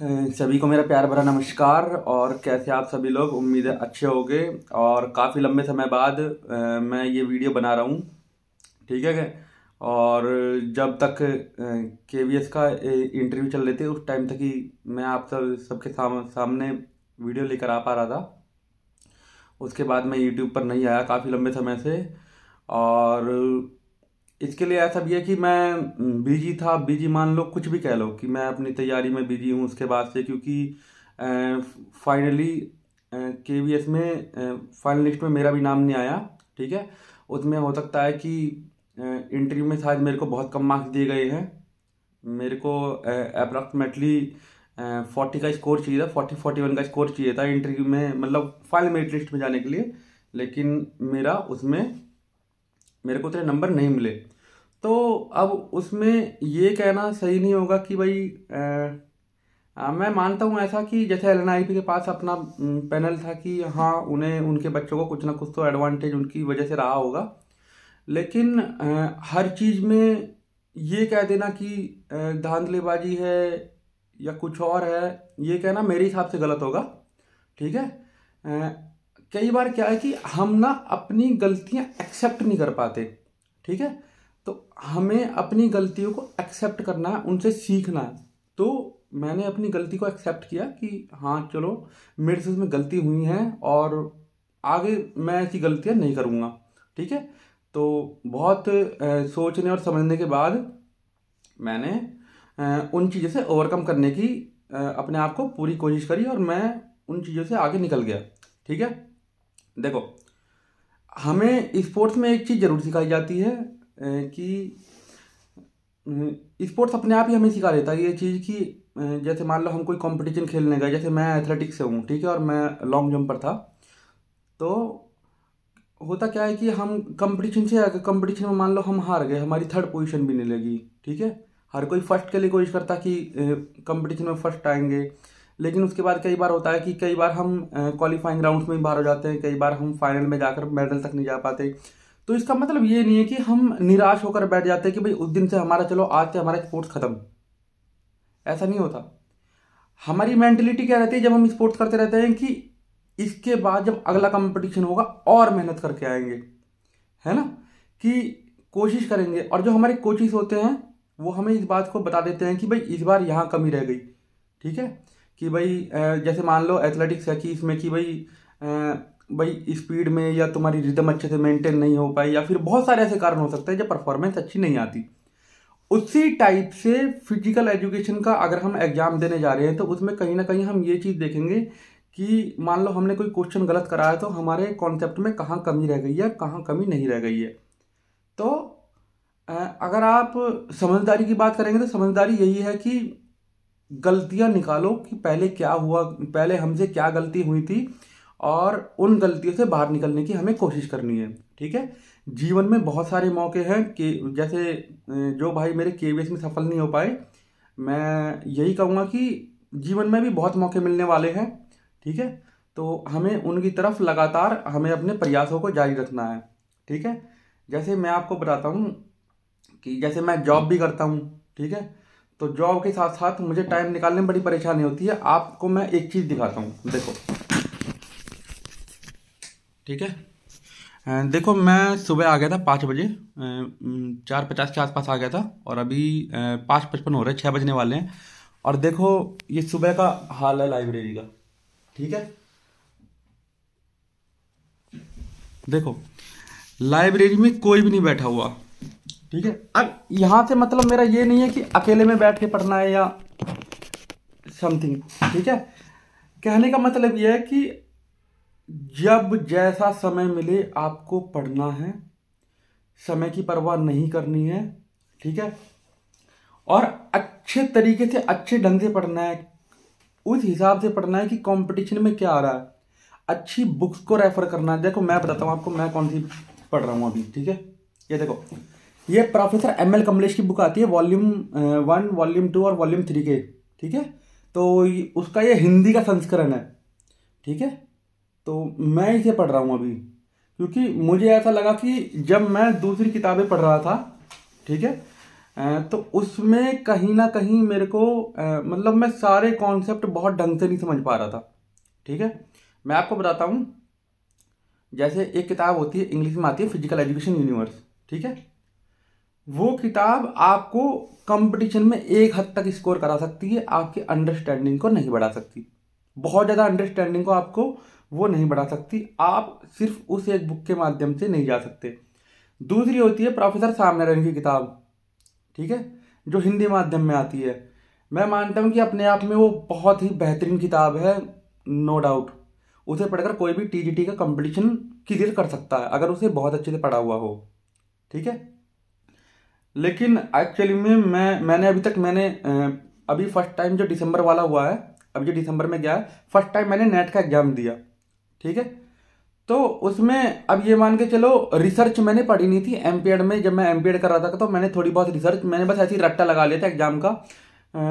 सभी को मेरा प्यार भरा नमस्कार। और कैसे आप सभी लोग, उम्मीद है अच्छे होंगे। और काफ़ी लंबे समय बाद मैं ये वीडियो बना रहा हूँ, ठीक है क्या। और जब तक केवीएस का इंटरव्यू चल रहे थे उस टाइम तक ही मैं आप सबके सामने वीडियो लेकर आ पा रहा था। उसके बाद मैं यूट्यूब पर नहीं आया काफ़ी लंबे समय से। और इसके लिए ऐसा भी है कि मैं बिजी था, बिजी मान लो, कुछ भी कह लो कि मैं अपनी तैयारी में बिजी हूँ उसके बाद से, क्योंकि फाइनली केवीएस में फाइनल लिस्ट में मेरा भी नाम नहीं आया, ठीक है। उसमें हो सकता है कि इंटरव्यू में शायद मेरे को बहुत कम मार्क्स दिए गए हैं। मेरे को अप्रॉक्सीमेटली 40 का स्कोर चाहिए था, 41 का स्कोर चाहिए था इंटरव्यू में, मतलब फाइनल मेरिट लिस्ट में जाने के लिए। लेकिन मेरे को उतने नंबर नहीं मिले। तो अब उसमें ये कहना सही नहीं होगा कि भाई मैं मानता हूँ ऐसा कि जैसे एलएनआईपी के पास अपना पैनल था कि हाँ, उन्हें उनके बच्चों को कुछ ना कुछ तो एडवांटेज उनकी वजह से रहा होगा। लेकिन हर चीज़ में ये कह देना कि धांधलीबाजी है या कुछ और है, ये कहना मेरे हिसाब से गलत होगा, ठीक है। कई बार क्या है कि हम ना अपनी गलतियां एक्सेप्ट नहीं कर पाते, ठीक है। तो हमें अपनी गलतियों को एक्सेप्ट करना है, उनसे सीखना है। तो मैंने अपनी गलती को एक्सेप्ट किया कि हाँ चलो, मेरे से उसमें गलती हुई है और आगे मैं ऐसी गलतियां नहीं करूँगा, ठीक है। तो बहुत सोचने और समझने के बाद मैंने उन चीज़ों से ओवरकम करने की अपने आप को पूरी कोशिश करी और मैं उन चीज़ों से आगे निकल गया, ठीक है। देखो, हमें स्पोर्ट्स में एक चीज़ जरूर सिखाई जाती है कि स्पोर्ट्स अपने आप ही हमें सिखा देता है ये चीज़ कि जैसे मान लो हम कोई कंपटीशन खेलने गए, जैसे मैं एथलेटिक्स से हूँ, ठीक है, और मैं लॉन्ग जंपर था। तो होता क्या है कि हम कंपटीशन में मान लो हम हार गए, हमारी थर्ड पोजीशन भी नहीं लगी, ठीक है। हर कोई फर्स्ट के लिए कोशिश करता कि कंपटीशन में फर्स्ट आएंगे। लेकिन उसके बाद कई बार होता है कि कई बार हम क्वालिफाइंग राउंड्स में ही बाहर हो जाते हैं, कई बार हम फाइनल में जाकर मेडल तक नहीं जा पाते। तो इसका मतलब ये नहीं है कि हम निराश होकर बैठ जाते हैं कि भाई उस दिन से हमारा, चलो आज से हमारा स्पोर्ट्स खत्म। ऐसा नहीं होता। हमारी मेंटेलिटी क्या रहती है जब हम स्पोर्ट्स करते रहते हैं कि इसके बाद जब अगला कंपटीशन होगा और मेहनत करके आएंगे, है ना, कि कोशिश करेंगे। और जो हमारे कोचेस होते हैं वो हमें इस बात को बता देते हैं कि भाई इस बार यहाँ कमी रह गई, ठीक है। कि भाई जैसे मान लो एथलेटिक्स है कि इसमें कि भाई स्पीड में या तुम्हारी रिदम अच्छे से मेंटेन नहीं हो पाई, या फिर बहुत सारे ऐसे कारण हो सकते हैं जब परफॉर्मेंस अच्छी नहीं आती। उसी टाइप से फिजिकल एजुकेशन का अगर हम एग्जाम देने जा रहे हैं तो उसमें कहीं ना कहीं हम ये चीज़ देखेंगे कि मान लो हमने कोई क्वेश्चन गलत करा है तो हमारे कॉन्सेप्ट में कहाँ कमी रह गई है, कहाँ कमी नहीं रह गई है। तो अगर आप समझदारी की बात करेंगे तो समझदारी यही है कि गलतियां निकालो कि पहले क्या हुआ, पहले हमसे क्या गलती हुई थी, और उन गलतियों से बाहर निकलने की हमें कोशिश करनी है, ठीक है। जीवन में बहुत सारे मौके हैं कि जैसे जो भाई मेरे केवीएस में सफल नहीं हो पाए, मैं यही कहूँगा कि जीवन में भी बहुत मौके मिलने वाले हैं, ठीक है। तो हमें उनकी तरफ लगातार हमें अपने प्रयासों को जारी रखना है, ठीक है। जैसे मैं आपको बताता हूँ कि जैसे मैं जॉब भी करता हूँ, ठीक है। तो जॉब के साथ साथ मुझे टाइम निकालने में बड़ी परेशानी होती है। आपको मैं एक चीज़ दिखाता हूँ, देखो, ठीक है। देखो, मैं सुबह आ गया था 5 बजे, 4:50 के आसपास आ गया था, और अभी 5:55 हो रहे हैं, 6 बजने वाले हैं। और देखो ये सुबह का हाल है लाइब्रेरी का, ठीक है। देखो लाइब्रेरी में कोई भी नहीं बैठा हुआ, ठीक है। अब यहां से मतलब मेरा ये नहीं है कि अकेले में बैठ के पढ़ना है या समथिंग, ठीक है। कहने का मतलब यह है कि जब जैसा समय मिले आपको पढ़ना है, समय की परवाह नहीं करनी है, ठीक है। और अच्छे तरीके से, अच्छे ढंग से पढ़ना है, उस हिसाब से पढ़ना है कि कंपटीशन में क्या आ रहा है। अच्छी बुक्स को रेफर करना है। देखो मैं बताता हूँ आपको मैं कौन सी पढ़ रहा हूँ अभी, ठीक है। ये देखो, ये प्रोफेसर एम एल कमलेश की बुक आती है, वॉल्यूम 1, वॉल्यूम 2 और वॉल्यूम 3 के, ठीक है। तो उसका ये हिंदी का संस्करण है, ठीक है। तो मैं इसे पढ़ रहा हूँ अभी, क्योंकि मुझे ऐसा लगा कि जब मैं दूसरी किताबें पढ़ रहा था, ठीक है, तो उसमें कहीं ना कहीं मेरे को मतलब मैं सारे कॉन्सेप्ट बहुत ढंग से नहीं समझ पा रहा था। ठीक है, मैं आपको बताता हूँ। जैसे एक किताब होती है, इंग्लिश में आती है, फिजिकल एजुकेशन यूनिवर्स। ठीक है, वो किताब आपको कंपटीशन में एक हद तक स्कोर करा सकती है, आपकी अंडरस्टैंडिंग को नहीं बढ़ा सकती। बहुत ज़्यादा अंडरस्टैंडिंग को आपको वो नहीं बढ़ा सकती। आप सिर्फ उस एक बुक के माध्यम से नहीं जा सकते। दूसरी होती है प्रोफेसर सामनारायण की किताब। ठीक है, जो हिंदी माध्यम में आती है। मैं मानता हूँ कि अपने आप में वो बहुत ही बेहतरीन किताब है, नो डाउट। उसे पढ़कर कोई भी टीजीटी का कंपटीशन क्लियर कर सकता है अगर उसे बहुत अच्छे से पढ़ा हुआ हो। ठीक है, लेकिन एक्चुअली में मैंने अभी तक अभी फर्स्ट टाइम जो दिसंबर वाला हुआ है, अभी जो दिसंबर में गया है, फर्स्ट टाइम मैंने नेट का एग्जाम दिया। ठीक है, तो उसमें अब ये मान के चलो, रिसर्च मैंने पढ़ी नहीं थी एमपीएड में। जब मैं एमपीएड कर रहा था तो मैंने थोड़ी बहुत रिसर्च, मैंने बस ऐसी रट्टा लगा लिया था एग्जाम का।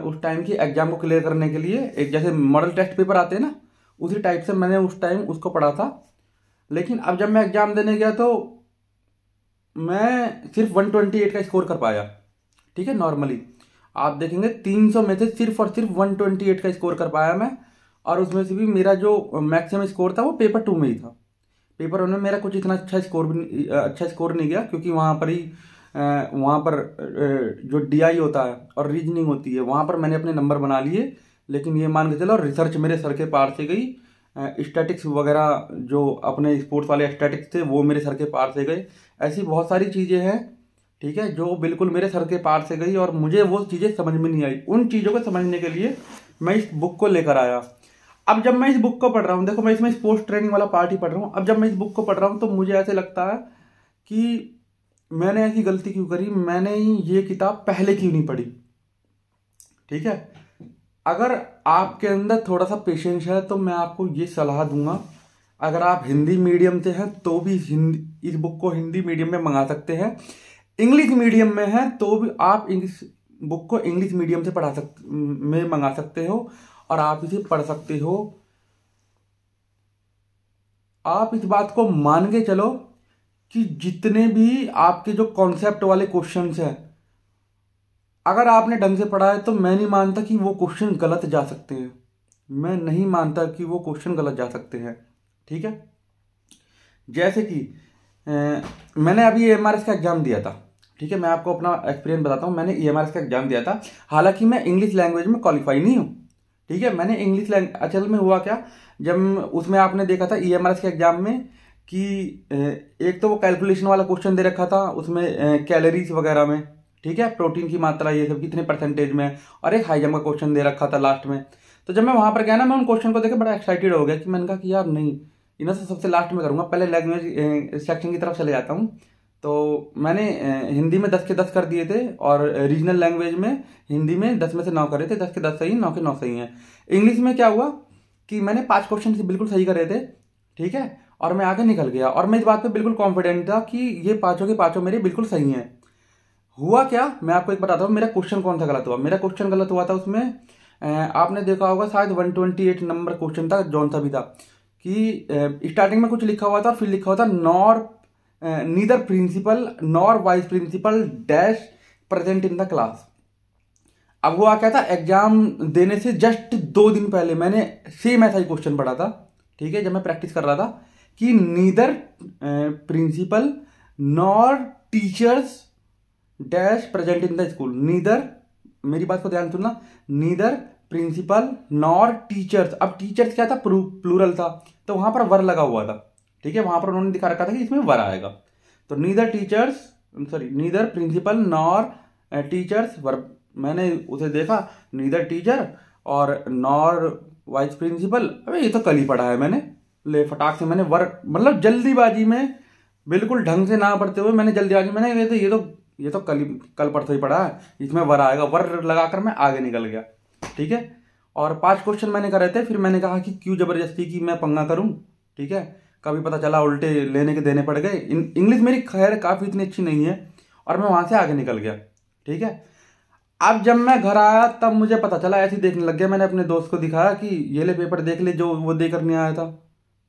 उस टाइम की एग्जाम को क्लियर करने के लिए, एक जैसे मॉडल टेस्ट पेपर आते हैं ना, उसी टाइप से मैंने उस टाइम उसको पढ़ा था। लेकिन अब जब मैं एग्जाम देने गया तो मैं सिर्फ 128 का स्कोर कर पाया। ठीक है, नॉर्मली आप देखेंगे 300 में से सिर्फ और सिर्फ 128 का स्कोर कर पाया मैं। और उसमें से भी मेरा जो मैक्सिमम स्कोर था वो पेपर 2 में ही था। पेपर 1 में मेरा कुछ इतना अच्छा स्कोर नहीं गया, क्योंकि वहाँ पर जो डीआई होता है और रीजनिंग होती है, वहाँ पर मैंने अपने नंबर बना लिए। लेकिन ये मान के चलो, रिसर्च मेरे सर के पार से गई। स्टैटिक्स वगैरह जो अपने स्पोर्ट्स वाले स्टैटिक्स थे वो मेरे सर के पार से गए। ऐसी बहुत सारी चीज़ें हैं, ठीक है, जो बिल्कुल मेरे सर के पार से गई और मुझे वो चीज़ें समझ में नहीं आई। उन चीज़ों को समझने के लिए मैं इस बुक को लेकर आया। अब जब मैं इस बुक को पढ़ रहा हूँ, देखो मैं इसमें स्पोर्ट्स ट्रेनिंग वाला पार्ट ही पढ़ रहा हूँ। अब जब मैं इस बुक को पढ़ रहा हूँ तो मुझे ऐसे लगता है कि मैंने ऐसी गलती क्यों करी, मैंने ये किताब पहले क्यों नहीं पढ़ी। ठीक है, अगर आपके अंदर थोड़ा सा पेशेंस है तो मैं आपको ये सलाह दूंगा, अगर आप हिंदी मीडियम से हैं तो भी इस बुक को हिंदी मीडियम में मंगा सकते हैं। इंग्लिश मीडियम में है तो भी आप इंग्लिश बुक को इंग्लिश मीडियम से में मंगा सकते हो और आप इसे पढ़ सकते हो। आप इस बात को मान के चलो कि जितने भी आपके जो कॉन्सेप्ट वाले क्वेश्चंस हैं, अगर आपने ढंग से पढ़ा है तो मैं नहीं मानता कि वो क्वेश्चन गलत जा सकते हैं। मैं नहीं मानता कि वो क्वेश्चन गलत जा सकते हैं। ठीक है, जैसे कि मैंने अभी एमआरएस का एग्जाम दिया था। ठीक है, मैं आपको अपना एक्सपीरियंस बताता हूँ। मैंने एमआरएस का एग्जाम दिया था, हालांकि मैं इंग्लिश लैंग्वेज में क्वालिफाई नहीं हूँ। ठीक है, मैंने इंग्लिश लैंग्वेज, असल में हुआ क्या, जब उसमें आपने देखा था ईएमआरएस के एग्जाम में कि एक तो वो कैलकुलेशन वाला क्वेश्चन दे रखा था उसमें, कैलोरीज वगैरह में, ठीक है, प्रोटीन की मात्रा ये सब कितने परसेंटेज में, और एक हाई जंप का क्वेश्चन दे रखा था लास्ट में। तो जब मैं वहां पर गया ना, मैं उन क्वेश्चन को देख बड़ा एक्साइटेड हो गया कि मैंने कहा कि यार नहीं, इन्हें से सबसे लास्ट में करूंगा, पहले लैंग्वेज सेक्शन की तरफ चले जाता हूँ। तो मैंने हिंदी में 10 के 10 कर दिए थे और रीजनल लैंग्वेज में हिंदी में 10 में से 9 करे थे। 10 के 10 सही, 9 के 9 सही हैं। इंग्लिश में क्या हुआ कि मैंने 5 क्वेश्चन बिल्कुल सही करे थे। ठीक है, और मैं आगे निकल गया और मैं इस बात पे बिल्कुल कॉन्फिडेंट था कि ये पांचों के पांचों मेरे बिल्कुल सही हैं। हुआ क्या, मैं आपको एक बताता हूँ मेरा क्वेश्चन कौन सा गलत हुआ। मेरा क्वेश्चन गलत हुआ था उसमें, आपने देखा होगा शायद 128 नंबर क्वेश्चन था, जौन सा भी था कि स्टार्टिंग में कुछ लिखा हुआ था, फिर लिखा हुआ था neither principal nor vice principal dash present in the class. अब हुआ क्या था, एग्जाम देने से जस्ट 2 दिन पहले मैंने सेम ऐसा ही क्वेश्चन पढ़ा था। ठीक है, जब मैं प्रैक्टिस कर रहा था कि neither principal nor teachers dash present in the school. Neither, मेरी बात को ध्यान सुनना, नीदर प्रिंसिपल नॉर टीचर्स। अब टीचर्स क्या था, प्लूरल था, तो वहां पर वर लगा हुआ था। ठीक है, वहां पर उन्होंने दिखा रखा था कि इसमें वर आएगा। तो neither teachers, sorry, neither principal nor teachers were. मैंने उसे देखा, नीदर टीचर और नॉर वाइस प्रिंसिपल। अबे ये तो कल ही पढ़ा है मैंने, ले फटाक से मैंने वर, मतलब जल्दीबाजी में, बिल्कुल ढंग से ना पढ़ते हुए मैंने जल्दीबाजी, मैंने ये तो कल परसों ही पढ़ा है, इसमें वर आएगा, वर लगाकर मैं आगे निकल गया। ठीक है, और 5 क्वेश्चन मैंने करे थे। फिर मैंने कहा कि क्यों जबरदस्ती की मैं पंगा करूं। ठीक है, कभी पता चला उल्टे लेने के देने पड़ गए। इंग्लिश मेरी खैर काफ़ी इतनी अच्छी नहीं है और मैं वहां से आगे निकल गया। ठीक है, अब जब मैं घर आया तब मुझे पता चला, ऐसे ही देखने लग गया। मैंने अपने दोस्त को दिखाया कि ये ले पेपर देख ले, जो वो देकर नहीं आया था।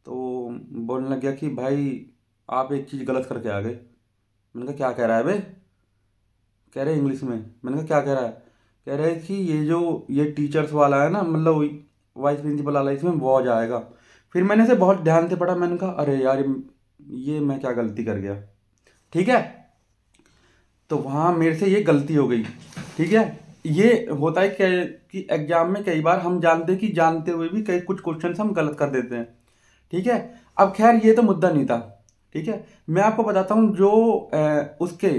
तो बोलने लग गया कि भाई आप एक चीज़ गलत करके आ गए। मैंने कहा क्या कह रहा है बे, कह रहे इंग्लिश में। मैंने कहा क्या कह रहा है? कह रहे कि ये टीचर्स वाला है ना, मतलब वाइस प्रिंसिपल वाला, इसमें वो आ जाएगा। फिर मैंने इसे बहुत ध्यान से पढ़ा, मैंने कहा अरे यार ये मैं क्या गलती कर गया। ठीक है, तो वहाँ मेरे से ये गलती हो गई। ठीक है, ये होता है कि एग्जाम में कई बार हम जानते हुए भी कई कुछ क्वेश्चन हम गलत कर देते हैं। ठीक है, अब खैर ये तो मुद्दा नहीं था। ठीक है, मैं आपको बताता हूँ जो उसके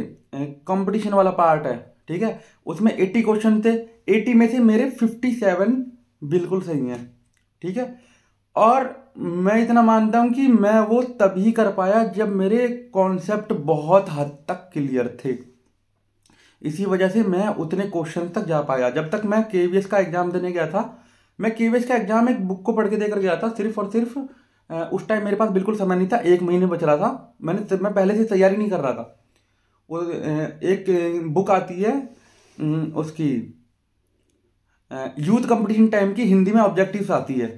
कंपटीशन वाला पार्ट है। ठीक है, उसमें 80 क्वेश्चन थे, 80 में से मेरे 57 बिल्कुल सही हैं। ठीक है, और मैं इतना मानता हूं कि मैं वो तभी कर पाया जब मेरे कॉन्सेप्ट बहुत हद तक क्लियर थे। इसी वजह से मैं उतने क्वेश्चन तक जा पाया। जब तक मैं केवीएस का एग्जाम देने गया था, मैं केवीएस का एग्जाम एक बुक को पढ़ के देकर गया था सिर्फ और सिर्फ। उस टाइम मेरे पास बिल्कुल समय नहीं था, 1 महीने बच रहा था। मैं पहले से तैयारी नहीं कर रहा था। वो एक बुक आती है उसकी यूथ कंपटीशन टाइम की, हिंदी में ऑब्जेक्टिव्स आती है।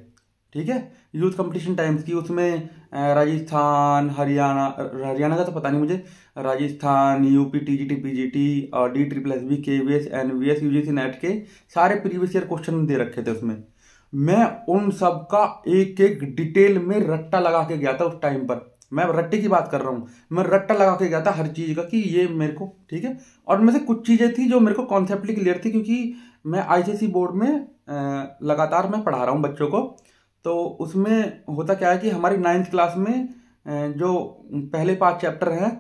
ठीक है, यूथ कंपटीशन टाइम्स की, उसमें राजस्थान, हरियाणा का तो पता नहीं मुझे, राजस्थान, यूपी, टीजीटी, पीजीटी और DSSS, KVS, NVS, UGC NET के सारे प्रीवियस ईयर क्वेश्चन दे रखे थे उसमें। मैं उन सब का एक एक डिटेल में रट्टा लगा के गया था उस टाइम पर। मैं रट्टे की बात कर रहा हूँ, मैं रट्टा लगा के गया था हर चीज़ का कि ये मेरे को। ठीक है, और उनमें से कुछ चीज़ें थी जो मेरे को कॉन्सेप्टली क्लियर थी, क्योंकि मैं आईसीएसई बोर्ड में लगातार मैं पढ़ा रहा हूँ बच्चों को। तो उसमें होता क्या है कि हमारी 9th क्लास में जो पहले 5 चैप्टर हैं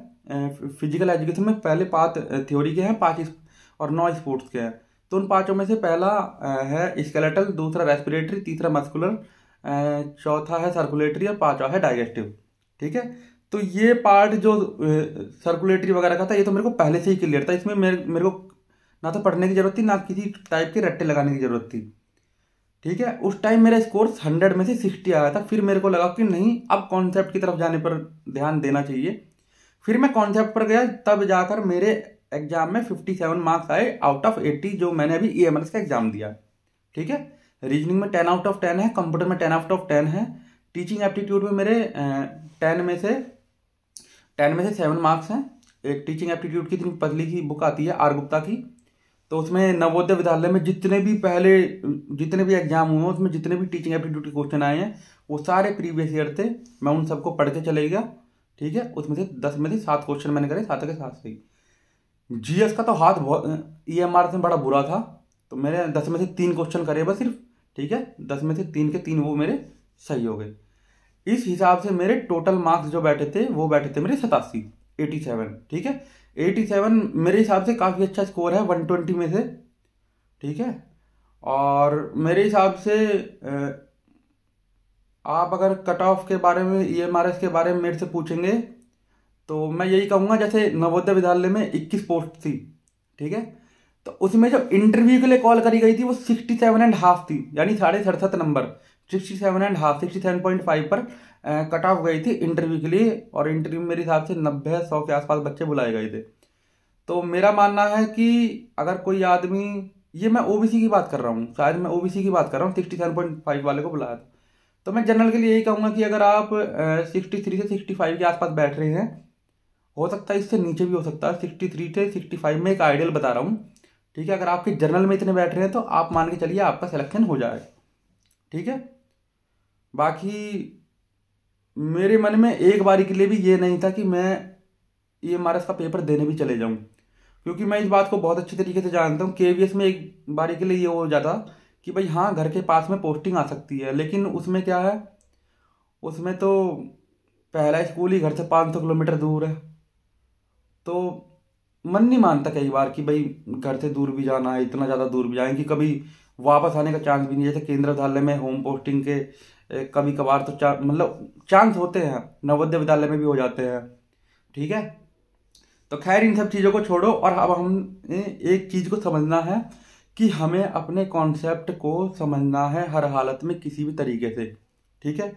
फिजिकल एजुकेशन में, पहले 5 थ्योरी के हैं, 5 और 9 स्पोर्ट्स के हैं। तो उन 5 में से पहला है स्केलेटल, दूसरा रेस्पिरेटरी, तीसरा मस्कुलर, चौथा है सर्कुलेटरी और 5वां है डाइजेस्टिव। ठीक है, तो ये पार्ट जो सर्कुलेटरी वगैरह का था, ये तो मेरे को पहले से ही क्लियर था। इसमें मेरे को ना तो पढ़ने की जरूरत थी, ना किसी टाइप के रट्टे लगाने की जरूरत थी। ठीक है, उस टाइम मेरा स्कोर 100 में से 60 आया था। फिर मेरे को लगा कि नहीं, अब कॉन्सेप्ट की तरफ जाने पर ध्यान देना चाहिए। फिर मैं कॉन्सेप्ट पर गया, तब जाकर मेरे एग्जाम में 57 मार्क्स आए आउट ऑफ 80, जो मैंने अभी EMRS का एग्जाम दिया। ठीक है, रीजनिंग में 10 आउट ऑफ 10 है, कंप्यूटर में 10 आउट ऑफ 10 है, टीचिंग एप्टीट्यूड में मेरे 10 में से 7 मार्क्स हैं। एक टीचिंग एप्टीट्यूड की इतनी पतली की बुक आती है आर गुप्ता की, तो उसमें नवोदय विद्यालय में जितने भी एग्जाम हुए हैं, उसमें जितने भी टीचिंग एप्टीट्यूड के क्वेश्चन आए हैं, वो सारे प्रीवियस ईयर थे। मैं उन सबको पढ़ के चले गया। ठीक है, उसमें से 10 में से 7 क्वेश्चन मैंने करे, 7 के 7 सही। जीएस का तो हाथ बहुत EMR में बड़ा बुरा था, तो मेरे 10 में से 3 क्वेश्चन करे बस सिर्फ। ठीक है, 10 में से 3 के 3 वो मेरे सही हो गए। इस हिसाब से मेरे टोटल मार्क्स जो बैठे थे, वो बैठे थे मेरे 87। ठीक है, 87 मेरे हिसाब से काफ़ी अच्छा स्कोर है 120 में से। ठीक है, और मेरे हिसाब से आप अगर कट ऑफ के बारे में, EMRS के बारे में मेरे से पूछेंगे, तो मैं यही कहूँगा, जैसे नवोदय विद्यालय में 21 पोस्ट थी। ठीक है, तो उसमें जो इंटरव्यू के लिए कॉल करी गई थी वो 67.5 थी, यानी 67.5 नंबर, 67.5, 67.5 पर कट ऑफ गई थी इंटरव्यू के लिए। और इंटरव्यू मेरे हिसाब से 90-100 के आसपास बच्चे बुलाए गए थे। तो मेरा मानना है कि अगर कोई आदमी, ये मैं ओबीसी की बात कर रहा हूँ, शायद मैं ओबीसी की बात कर रहा हूँ, 67.5 वाले को बुलाया था। तो मैं जनरल के लिए यही कहूँगा कि अगर आप 63 से 65 के आसपास बैठ रहे हैं, हो सकता है इससे नीचे भी हो सकता है, 63 से 65 में एक आइडियल बता रहा हूँ। ठीक है, अगर आपके जनरल में इतने बैठ रहे हैं तो आप मान के चलिए आपका सिलेक्शन हो जाए। ठीक है, बाकी मेरे मन में एक बारी के लिए भी ये नहीं था कि मैं EMRS का पेपर देने भी चले जाऊं, क्योंकि मैं इस बात को बहुत अच्छे तरीके से जानता हूँ। KVS में एक बारी के लिए ये हो जाता कि भाई हाँ, घर के पास में पोस्टिंग आ सकती है, लेकिन उसमें क्या है, उसमें तो पहला स्कूल ही घर से 500 किलोमीटर दूर है। तो मन नहीं मानता कई बार कि भाई घर से दूर भी जाना है, इतना ज़्यादा दूर भी जाएंगे, कभी वापस आने का चांस भी नहीं। जैसे केंद्रीय विद्यालय में होम पोस्टिंग के कभी कभार तो मतलब चांस होते हैं, नवोदय विद्यालय में भी हो जाते हैं। ठीक है, तो खैर इन सब चीज़ों को छोड़ो, और अब हम एक चीज़ को समझना है कि हमें अपने कॉन्सेप्ट को समझना है हर हालत में, किसी भी तरीके से। ठीक है,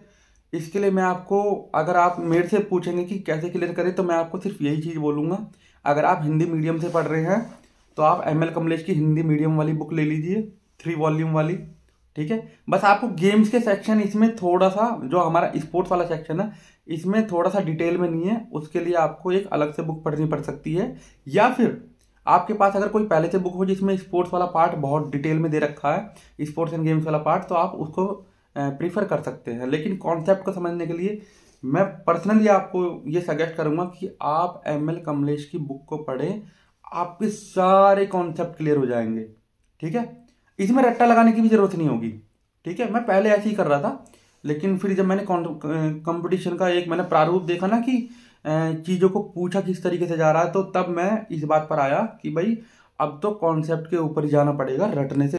इसके लिए मैं आपको, अगर आप मेरे से पूछेंगे कि कैसे क्लियर करें, तो मैं आपको सिर्फ यही चीज़ बोलूँगा। अगर आप हिंदी मीडियम से पढ़ रहे हैं तो आप ML कमलेश की हिंदी मीडियम वाली बुक ले लीजिए, 3 वॉल्यूम वाली। ठीक है, बस आपको गेम्स के सेक्शन, इसमें थोड़ा सा जो हमारा स्पोर्ट्स वाला सेक्शन है, इसमें थोड़ा सा डिटेल में नहीं है, उसके लिए आपको एक अलग से बुक पढ़नी पड़ सकती है। या फिर आपके पास अगर कोई पहले से बुक हो जिसमें स्पोर्ट्स वाला पार्ट बहुत डिटेल में दे रखा है, स्पोर्ट्स एंड गेम्स वाला पार्ट, तो आप उसको प्रीफर कर सकते हैं। लेकिन कॉन्सेप्ट को समझने के लिए मैं पर्सनली आपको ये सजेस्ट करूंगा कि आप एम एल कमलेश की बुक को पढ़ें, आपके सारे कॉन्सेप्ट क्लियर हो जाएंगे। ठीक है, इसमें रट्टा लगाने की भी जरूरत नहीं होगी। ठीक है, मैं पहले ऐसे ही कर रहा था, लेकिन फिर जब मैंने कंपटीशन का एक मैंने प्रारूप देखा ना कि चीज़ों को पूछा किस तरीके से जा रहा है, तो तब मैं इस बात पर आया कि भाई अब तो कॉन्सेप्ट के ऊपर ही जाना पड़ेगा, रटने से